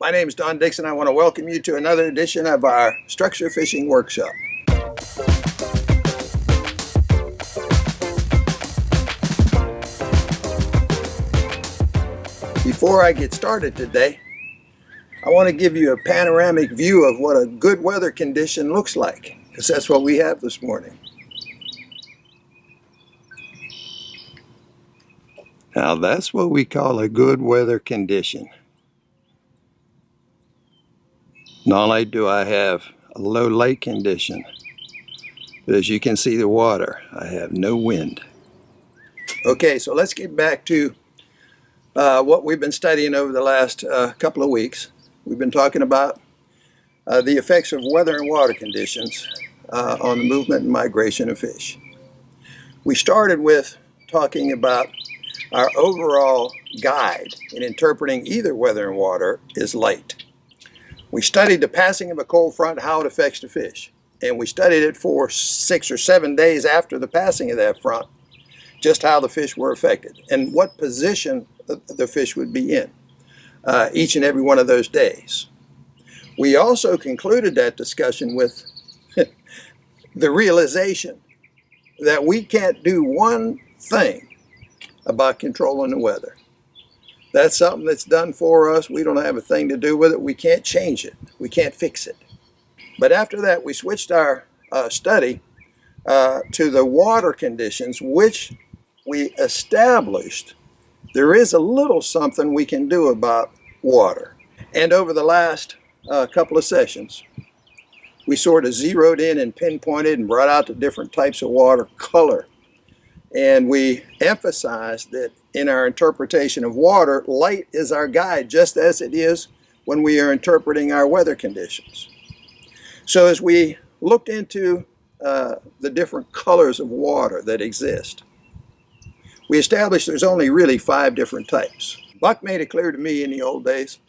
My name is Don Dickson. I want to welcome you to another edition of our Structure Fishing Workshop. Before I get started today, I want to give you a panoramic view of what a good weather condition looks like, because that's what we have this morning. Now that's what we call a good weather condition. Not only do I have a low lake condition, but as you can see the water, I have no wind. Okay, so let's get back to what we've been studying over the last couple of weeks. We've been talking about the effects of weather and water conditions on the movement and migration of fish. We started with talking about our overall guide in interpreting either weather and water is light. We studied the passing of a cold front, how it affects the fish. And we studied it for 6 or 7 days after the passing of that front, just how the fish were affected and what position the fish would be in each and every one of those days. We also concluded that discussion with the realization that we can't do one thing about controlling the weather. That's something that's done for us. We don't have a thing to do with it. We can't change it. We can't fix it. But after that, we switched our study to the water conditions, which we established there is a little something we can do about water. And over the last couple of sessions, we sort of zeroed in and pinpointed and brought out the different types of water color. And we emphasized that in our interpretation of water, light is our guide, just as it is when we are interpreting our weather conditions. So as we looked into the different colors of water that exist, we established there's only really 5 different types. Buck made it clear to me in the old days,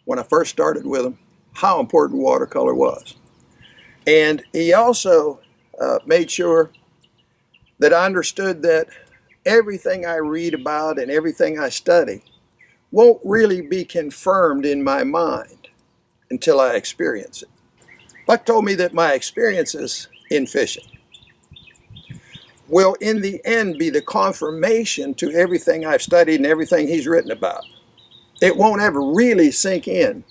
when I first started with him, how important watercolor was. And he also made sure that I understood that everything I read about and everything I study won't really be confirmed in my mind until I experience it. Buck told me that my experiences in fishing will in the end be the confirmation to everything I've studied and everything he's written about. It won't ever really sink in.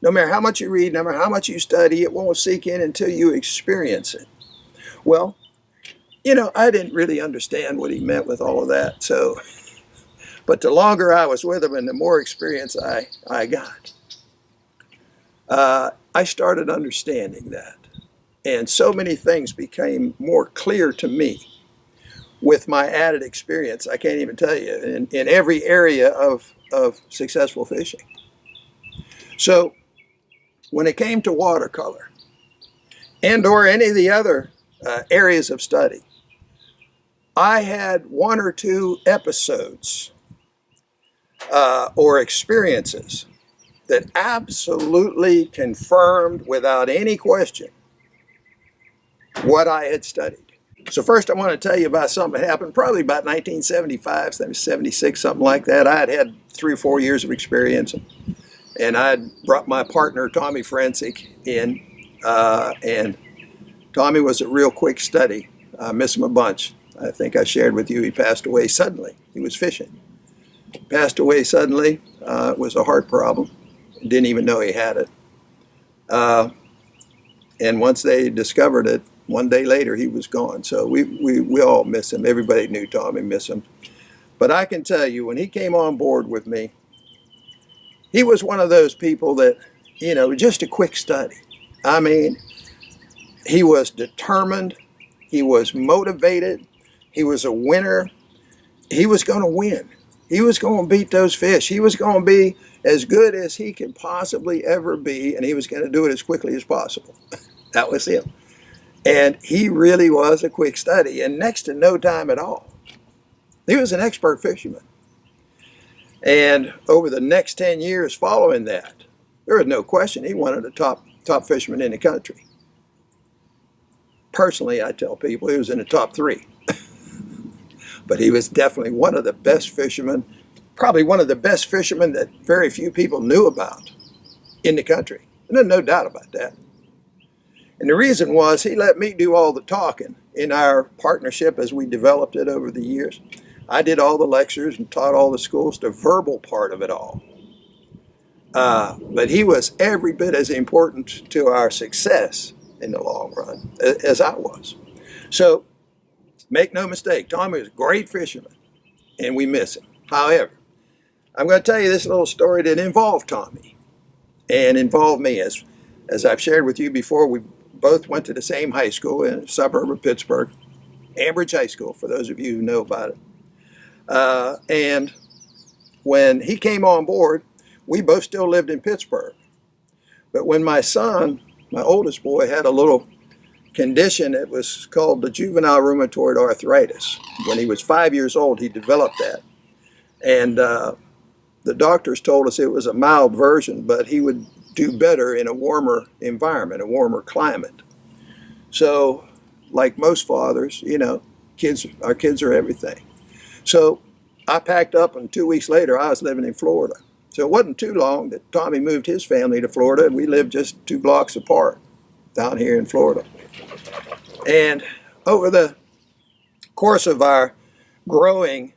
No matter how much you read, no matter how much you study, it won't sink in until you experience it. Well, I didn't really understand what he meant with all of that. But the longer I was with him and the more experience I got, I started understanding that. And so many things became more clear to me with my added experience. I can't even tell you, in every area of successful fishing. So when it came to watercolor and or any of the other areas of study, I had 1 or 2 episodes or experiences that absolutely confirmed without any question what I had studied. So first I want to tell you about something that happened probably about 1975, 76, something like that. I had 3 or 4 years of experience, and I had brought my partner, Tommy Franczyk, in, and Tommy was a real quick study. I miss him a bunch. I think I shared with you he passed away suddenly. He was fishing. Passed away suddenly. It was a heart problem. Didn't even know he had it. And once they discovered it, 1 day later he was gone. So we all miss him. Everybody knew Tommy, miss him. But I can tell you, when he came on board with me, he was one of those people that, just a quick study. I mean, he was determined. He was motivated. He was a winner. He was going to win. He was going to beat those fish. He was going to be as good as he could possibly ever be, and he was going to do it as quickly as possible. That was him. And he really was a quick study, and next to no time at all. He was an expert fisherman. And over the next 10 years following that, there was no question he wanted the top fisherman in the country. Personally, I tell people he was in the top 3. But he was definitely one of the best fishermen probably one of the best fishermen that very few people knew about in the country. And there's no doubt about that. And the reason was he let me do all the talking in our partnership as we developed it over the years. I did all the lectures and taught all the schools, the verbal part of it all. But he was every bit as important to our success in the long run as I was. So make no mistake, Tommy was a great fisherman, and we miss him. However, I'm going to tell you this little story that involved Tommy and involved me. As I've shared with you before, we both went to the same high school in a suburb of Pittsburgh, Ambridge High School, for those of you who know about it. And when he came on board, we both still lived in Pittsburgh. But when my son, my oldest boy, had a little condition that was called the juvenile rheumatoid arthritis. When he was 5 years old, he developed that. And the doctors told us it was a mild version, but he would do better in a warmer environment, a warmer climate. So, like most fathers, you know, our kids are everything. So I packed up, and 2 weeks later, I was living in Florida. So it wasn't too long that Tommy moved his family to Florida, and we lived just 2 blocks apart down here in Florida. And over the course of our growing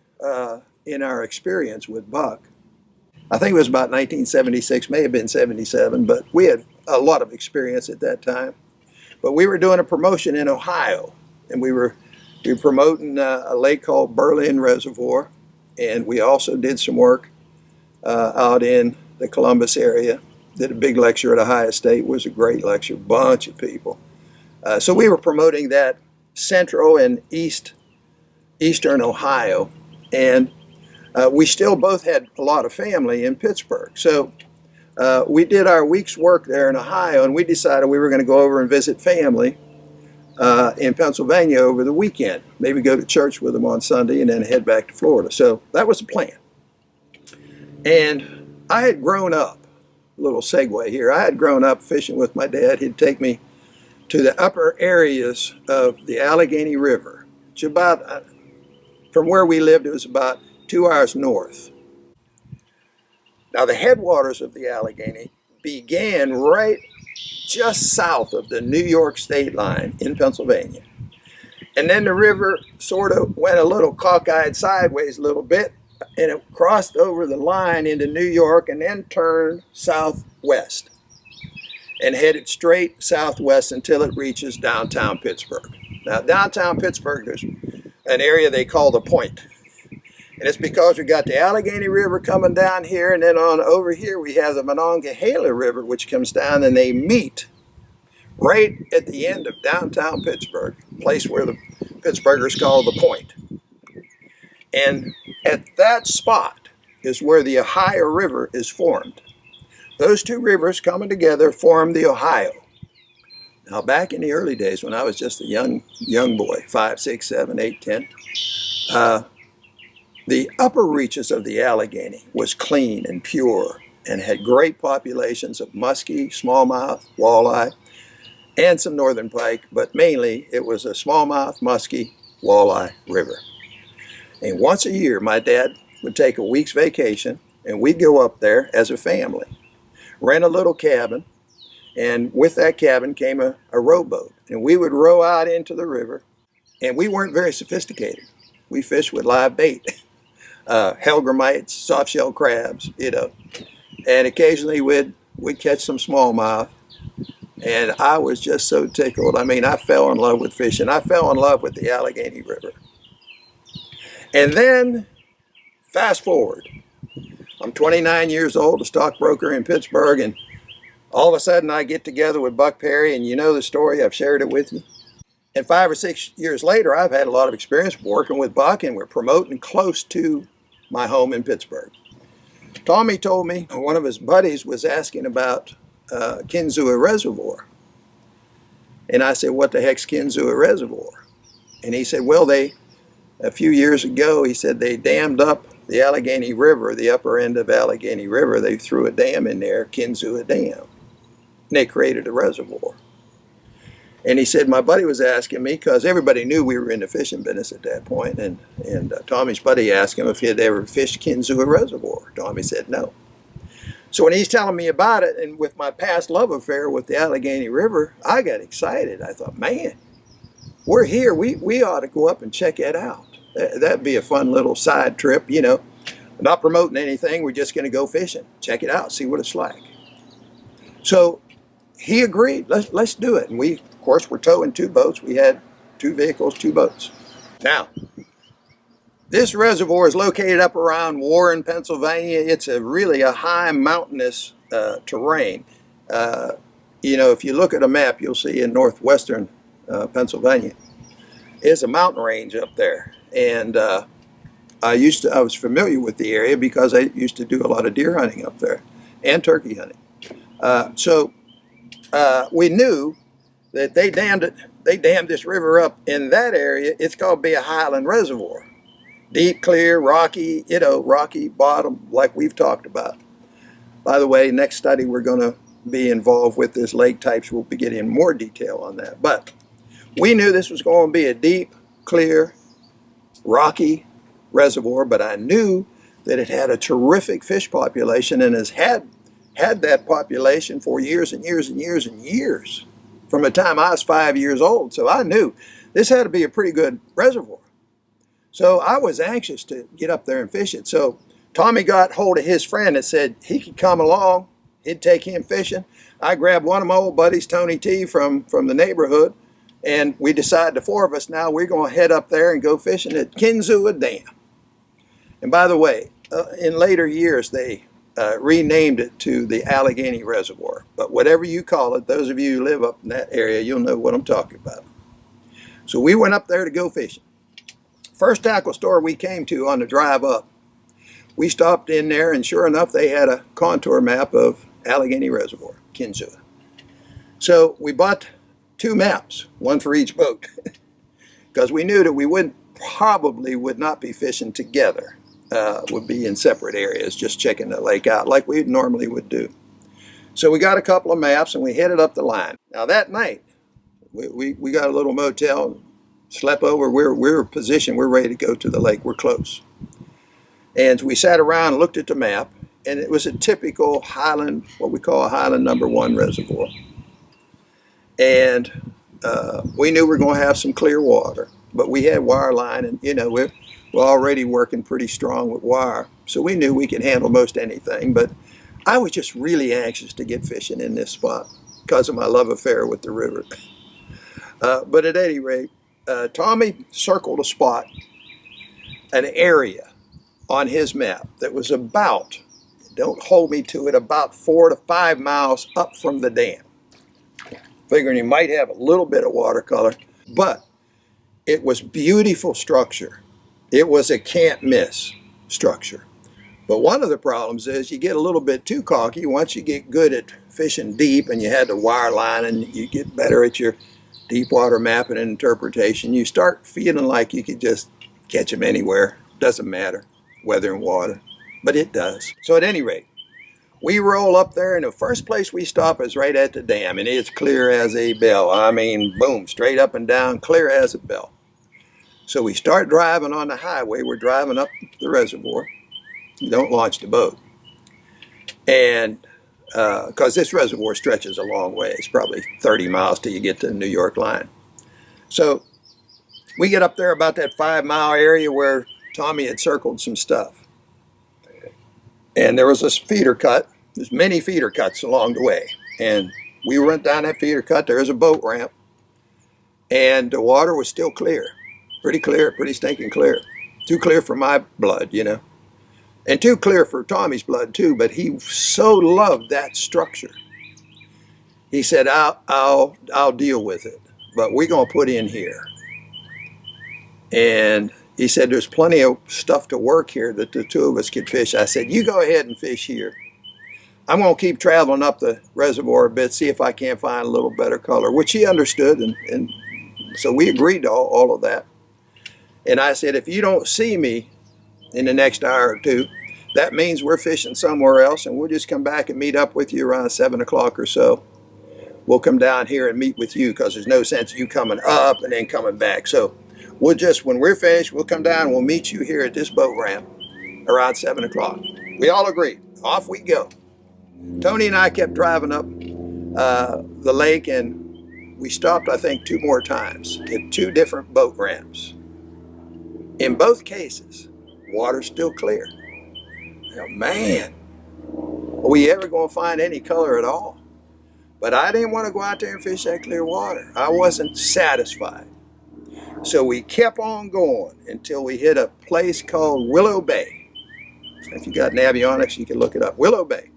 in our experience with Buck, I think it was about 1976, may have been 77, but we had a lot of experience at that time. But we were doing a promotion in Ohio, and we were promoting a lake called Berlin Reservoir, and we also did some work out in the Columbus area. Did a big lecture at Ohio State. It was a great lecture, bunch of people. So we were promoting that central and eastern Ohio, and we still both had a lot of family in Pittsburgh. So we did our week's work there in Ohio, and we decided we were going to go over and visit family in Pennsylvania over the weekend. Maybe go to church with them on Sunday and then head back to Florida. So that was the plan. And I had grown up, a little segue here, I had grown up fishing with my dad. He'd take me to the upper areas of the Allegheny River. It's about, from where we lived, it was about 2 hours north. Now the headwaters of the Allegheny began right just south of the New York state line in Pennsylvania. And then the river sort of went a little cockeyed sideways a little bit, and it crossed over the line into New York and then turned southwest and headed straight southwest until it reaches downtown Pittsburgh. Now downtown Pittsburgh, there's an area they call the Point. And it's because we got the Allegheny River coming down here, and then on over here we have the Monongahela River, which comes down, and they meet right at the end of downtown Pittsburgh, a place where the Pittsburghers call the Point. And at that spot is where the Ohio River is formed. Those two rivers coming together form the Ohio. Now back in the early days when I was just a young boy, 5, 6, 7, 8, 10, the upper reaches of the Allegheny was clean and pure and had great populations of muskie, smallmouth, walleye, and some northern pike, but mainly it was a smallmouth, muskie, walleye river. And once a year, my dad would take a week's vacation, and we'd go up there as a family, rent a little cabin, and with that cabin came a rowboat. And we would row out into the river, and we weren't very sophisticated. We fished with live bait, hellgrammites, soft-shell crabs, you know, and occasionally we'd catch some smallmouth. And I was just so tickled. I mean, I fell in love with fishing. I fell in love with the Allegheny River. And then, fast forward, I'm 29 years old, a stockbroker in Pittsburgh, and all of a sudden I get together with Buck Perry, and you know the story, I've shared it with you. And 5 or 6 years later, I've had a lot of experience working with Buck, and we're promoting close to my home in Pittsburgh. Tommy told me one of his buddies was asking about Kinzua Reservoir. And I said, what the heck's Kinzua Reservoir? And he said, well, a few years ago, he said they dammed up the Allegheny River, the upper end of Allegheny River. They threw a dam in there, Kinzua Dam. And they created a reservoir. And he said, my buddy was asking me, because everybody knew we were in the fishing business at that point, and Tommy's buddy asked him if he had ever fished Kinzua Reservoir. Tommy said no. So when he's telling me about it, and with my past love affair with the Allegheny River, I got excited. I thought, man, we're here. We ought to go up and check it out. That'd be a fun little side trip, you know. Not promoting anything. We're just going to go fishing. Check it out. See what it's like. So he agreed. Let's do it. And we, of course, were towing 2 boats. We had 2 vehicles, 2 boats. Now, this reservoir is located up around Warren, Pennsylvania. It's really a high mountainous terrain. You know, if you look at a map, you'll see in northwestern Pennsylvania, it's a mountain range up there. And I was familiar with the area because I used to do a lot of deer hunting up there and turkey hunting. So we knew that they dammed this river up in that area. It's going to be a highland reservoir. Deep, clear, rocky, you know, rocky bottom like we've talked about. By the way, next study we're going to be involved with is lake types. We'll be getting more detail on that. But we knew this was going to be a deep, clear, rocky reservoir, but I knew that it had a terrific fish population and has had that population for years and years and years and years from the time I was 5 years old. So I knew this had to be a pretty good reservoir. So I was anxious to get up there and fish it. So Tommy got hold of his friend and said he could come along. He'd take him fishing. I grabbed one of my old buddies, Tony T, from the neighborhood, and we decided, the 4 of us now, we're going to head up there and go fishing at Kinzua Dam. And by the way, in later years, they renamed it to the Allegheny Reservoir. But whatever you call it, those of you who live up in that area, you'll know what I'm talking about. So we went up there to go fishing. First tackle store we came to on the drive up, we stopped in there, and sure enough, they had a contour map of Allegheny Reservoir, Kinzua. So we bought 2 maps, one for each boat, because we knew that we probably would not be fishing together. Would be in separate areas, just checking the lake out like we normally would do. So we got a couple of maps and we headed up the line. Now that night, we got a little motel, slept over. We're positioned. We're ready to go to the lake. We're close. And we sat around and looked at the map, and it was a typical highland, what we call a highland number 1 reservoir. And we knew we were going to have some clear water, but we had wire line, and you know, we're already working pretty strong with wire, so we knew we could handle most anything. But I was just really anxious to get fishing in this spot because of my love affair with the river. But at any rate, Tommy circled a spot, an area on his map that was about, don't hold me to it, about 4 to 5 miles up from the dam. Figuring you might have a little bit of watercolor, but it was beautiful structure. It was a can't miss structure. But one of the problems is you get a little bit too cocky. Once you get good at fishing deep and you had the wire line and you get better at your deep water mapping and interpretation, you start feeling like you could just catch them anywhere. Doesn't matter, weather and water, but it does. So at any rate, we roll up there, and the first place we stop is right at the dam, and it's clear as a bell. I mean, boom, straight up and down, clear as a bell. So we start driving on the highway. We're driving up the reservoir. You don't launch the boat. And because this reservoir stretches a long way. It's probably 30 miles till you get to the New York line. So we get up there about that 5-mile area where Tommy had circled some stuff. And there was a feeder cut. There's many feeder cuts along the way. And we went down that feeder cut. There was a boat ramp. And the water was still clear. Pretty clear, pretty stinking clear. Too clear for my blood, you know. And too clear for Tommy's blood, too. But he so loved that structure. He said, I'll deal with it. But we're going to put in here. And he said, there's plenty of stuff to work here that the 2 of us could fish. I said, you go ahead and fish here. I'm going to keep traveling up the reservoir a bit, see if I can't find a little better color, which he understood. And so we agreed to all of that. And I said, if you don't see me in the next hour or 2, that means we're fishing somewhere else, and we'll just come back and meet up with you around 7 o'clock or so. we'll come down here and meet with you, because there's no sense of you coming up and then coming back. So we'll just, when we're finished, we'll come down and we'll meet you here at this boat ramp around 7 o'clock. We all agreed. Off we go. Tony and I kept driving up the lake, and we stopped, I think, 2 more times at 2 different boat ramps. In both cases, water's still clear. Now, man, are we ever going to find any color at all? But I didn't want to go out there and fish that clear water. I wasn't satisfied. So we kept on going until we hit a place called Willow Bay. If you got Navionics, you can look it up. Willow Bay.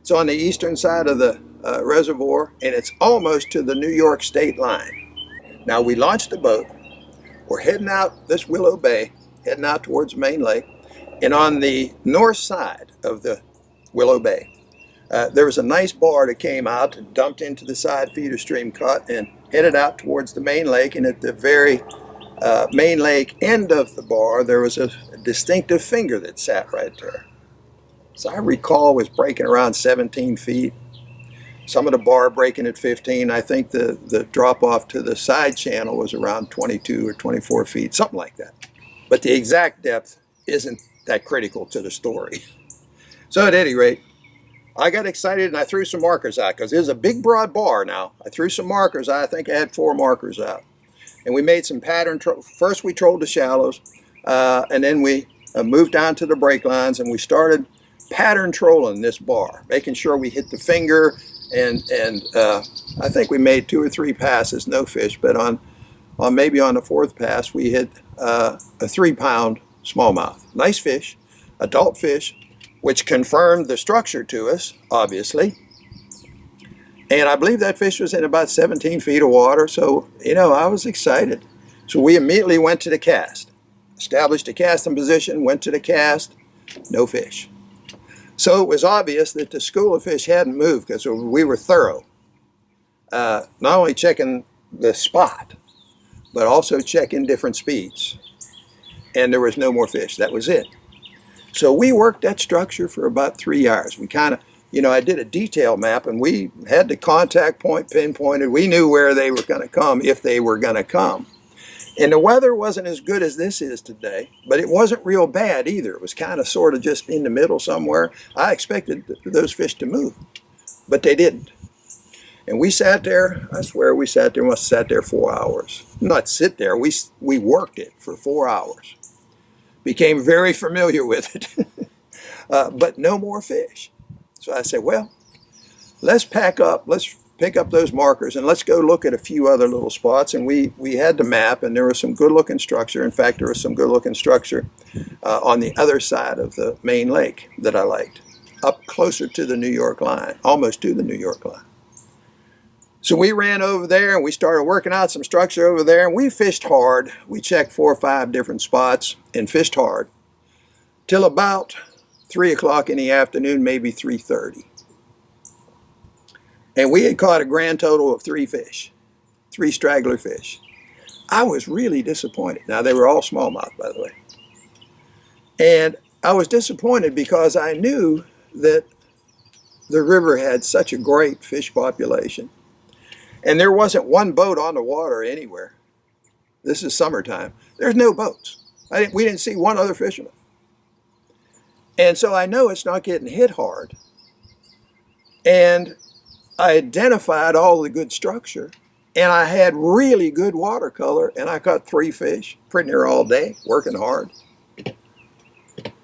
It's on the eastern side of the reservoir, and it's almost to the New York state line. Now, we launched the boat. We're heading out this Willow Bay, heading out towards Main Lake. And on the north side of the Willow Bay, there was a nice bar that came out and dumped into the side feeder stream cut and headed out towards the main lake. And at the very main lake end of the bar, there was a distinctive finger that sat right there. So I recall was breaking around 17 feet. Some of the bar breaking at 15. I think the drop off to the side channel was around 22 or 24 feet, something like that. But the exact depth isn't that critical to the story. So at any rate, I got excited and I threw some markers out, because there's a big broad bar now. I threw some markers out. I think I had 4 markers out. And we made some pattern. First we trolled the shallows, and then we moved down to the break lines, and we started pattern trolling this bar, making sure we hit the finger. And I think we made 2 or 3 passes, no fish. But on maybe on the 4th pass, we hit a 3-pound smallmouth. Nice fish, adult fish, which confirmed the structure to us, obviously. And I believe that fish was in about 17 feet of water. So, you know, I was excited. So we immediately went to the cast, established a casting position, went to the cast, no fish. So it was obvious that the school of fish hadn't moved, because we were thorough. Not only checking the spot, but also checking different speeds. And there was no more fish. That was it. So we worked that structure for about 3 hours. We kind of, you know, I did a detail map, and we had the contact point pinpointed. We knew where they were going to come, if they were going to come. And the weather wasn't as good as this is today, but it wasn't real bad either. It was kind of sort of just in the middle somewhere. I expected those fish to move, but they didn't. And we sat there, I swear we sat there, must have sat there 4 hours. Not sit there, we worked it for 4 hours. Became very familiar with it, but no more fish. So I said, well, let's pack up, let's pick up those markers, and let's go look at a few other little spots. And we had the map, and there was some good-looking structure. In fact, there was some good-looking structure on the other side of the main lake that I liked, up closer to the New York line, almost to the New York line. So we ran over there, and we started working out some structure over there, and we fished hard. We checked 4 or 5 different spots and fished hard till about 3 o'clock in the afternoon, maybe 3:30. And we had caught a grand total of 3 fish, 3 straggler fish. I was really disappointed. Now, they were all smallmouth, by the way. And I was disappointed because I knew that the river had such a great fish population. And there wasn't one boat on the water anywhere. This is summertime. There's no boats. We didn't see one other fisherman. And so I know it's not getting hit hard. And I identified all the good structure, and I had really good watercolor, and I caught 3 fish, pretty near all day, working hard.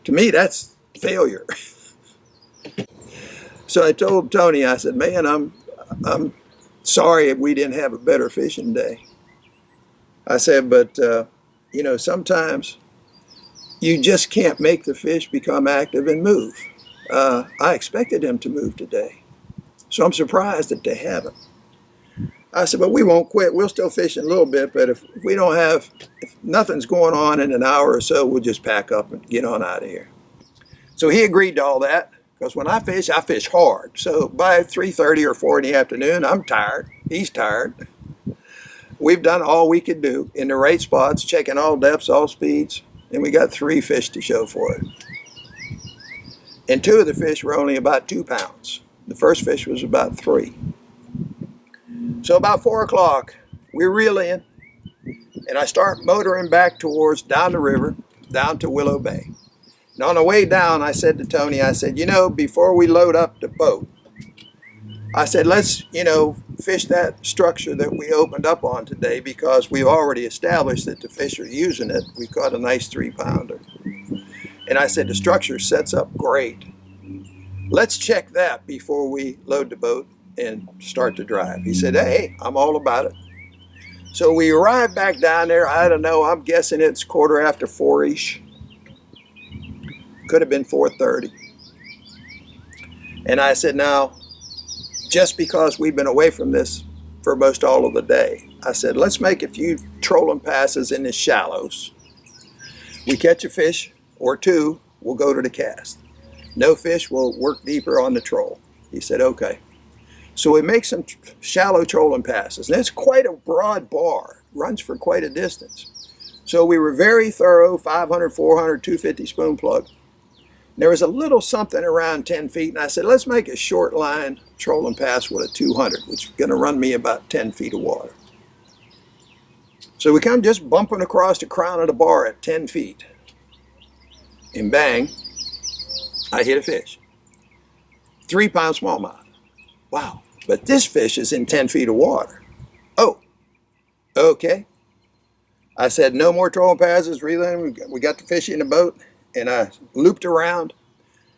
To me, that's failure. So I told Tony, I said, man, I'm sorry if we didn't have a better fishing day. I said, but, you know, sometimes you just can't make the fish become active and move. I expected them to move today, so I'm surprised that they haven't. I said, but we won't quit. We'll still fish in a little bit, but if nothing's going on in an hour or so, we'll just pack up and get on out of here. So he agreed to all that, because when I fish hard. So by 3:30 or 4 in the afternoon, I'm tired. He's tired. We've done all we could do in the right spots, checking all depths, all speeds, and we got 3 fish to show for it. And 2 of the fish were only about 2 pounds. The first fish was about 3. So about 4 o'clock, we reel in, and I start motoring back towards down the river, down to Willow Bay. And on the way down, I said to Tony, I said, you know, before we load up the boat, I said, let's, fish that structure that we opened up on today, because we've already established that the fish are using it. We caught a nice 3-pounder. And I said, the structure sets up great. Let's check that before we load the boat and start to drive. He said, hey, I'm all about it. So we arrived back down there. I don't know, I'm guessing it's 4:15-ish. Could have been 4:30. And I said, now, just because we've been away from this for most all of the day, I said, let's make a few trolling passes in the shallows. We catch a fish or two, we'll go to the cast. No fish, we'll work deeper on the troll. He said, okay. So we make some shallow trolling passes. And it's quite a broad bar, runs for quite a distance. So we were very thorough, 500, 400, 250 spoon plug. There was a little something around 10 feet, and I said, let's make a short line trolling pass with a 200, which is going to run me about 10 feet of water. So we come just bumping across the crown of the bar at 10 feet. And bang, I hit a fish. 3-pound smallmouth. Wow, but this fish is in 10 feet of water. Oh, okay. I said, no more trolling passes, reeling. We got the fish in the boat. And I looped around,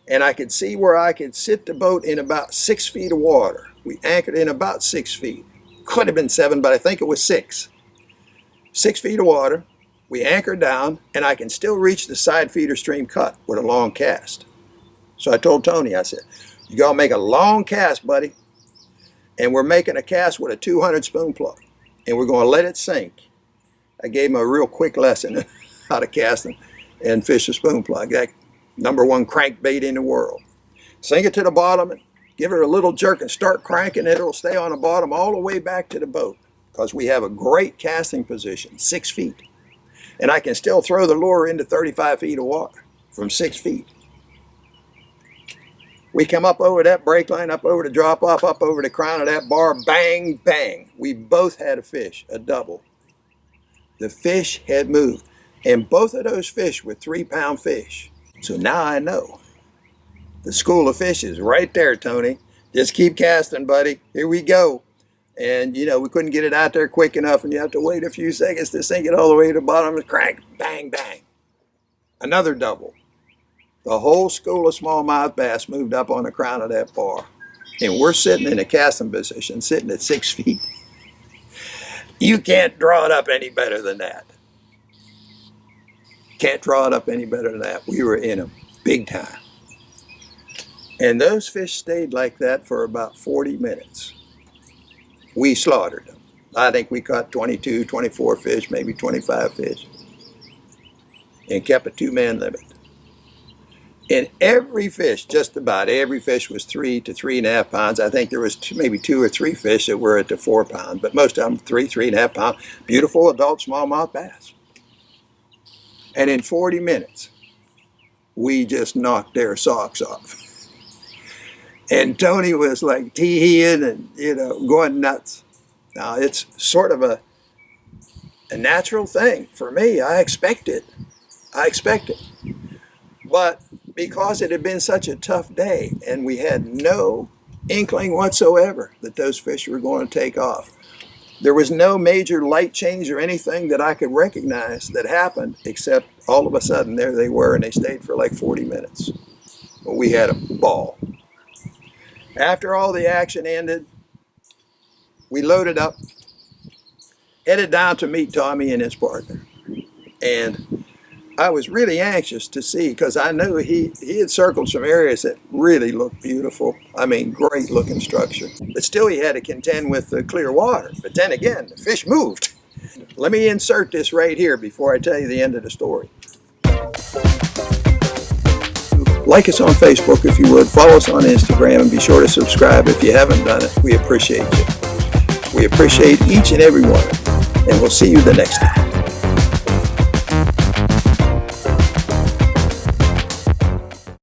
and I could see where I could sit the boat in about 6 feet of water. We anchored in about 6 feet. Could have been 7, but I think it was 6. 6 feet of water. We anchored down, and I can still reach the side feeder stream cut with a long cast. So I told Tony, I said, you gotta make a long cast, buddy. And we're making a cast with a 200 spoon plug, and we're gonna let it sink. I gave him a real quick lesson on how to cast them and fish a spoon plug, that #1 crankbait in the world. Sink it to the bottom, and give it a little jerk and start cranking. It'll stay on the bottom all the way back to the boat, because we have a great casting position, 6 feet. And I can still throw the lure into 35 feet of water from 6 feet. We come up over that brake line, up over the drop off, up over the crown of that bar, bang, bang. We both had a fish, a double. The fish had moved. And both of those fish were 3-pound fish. So now I know. The school of fish is right there, Tony. Just keep casting, buddy. Here we go. And, we couldn't get it out there quick enough, and you have to wait a few seconds to sink it all the way to the bottom and crank. Bang, bang. Another double. The whole school of smallmouth bass moved up on the crown of that bar. And we're sitting in a casting position, sitting at 6 feet. You can't draw it up any better than that. Can't draw it up any better than that. We were in them big time. And those fish stayed like that for about 40 minutes. We slaughtered them. I think we caught 22, 24 fish, maybe 25 fish. And kept a 2-man limit. And every fish, just about every fish, was 3 to 3.5 pounds. I think there was maybe 2 or 3 fish that were at the 4 pound, but most of them 3.5 pound. Beautiful adult smallmouth bass. And in 40 minutes, we just knocked their socks off. And Tony was like tee-heeing and, going nuts. Now, it's sort of a natural thing for me. I expect it. But because it had been such a tough day, and we had no inkling whatsoever that those fish were going to take off, there was no major light change or anything that I could recognize that happened, except all of a sudden there they were, and they stayed for like 40 minutes. But we had a ball. After all the action ended, we loaded up, headed down to meet Tommy and his partner. And I was really anxious to see, because I knew he had circled some areas that really looked beautiful. I mean, great looking structure. But still he had to contend with the clear water. But then again, the fish moved. Let me insert this right here before I tell you the end of the story. Like us on Facebook if you would. Follow us on Instagram, and be sure to subscribe if you haven't done it. We appreciate you. We appreciate each and every one. And we'll see you the next time.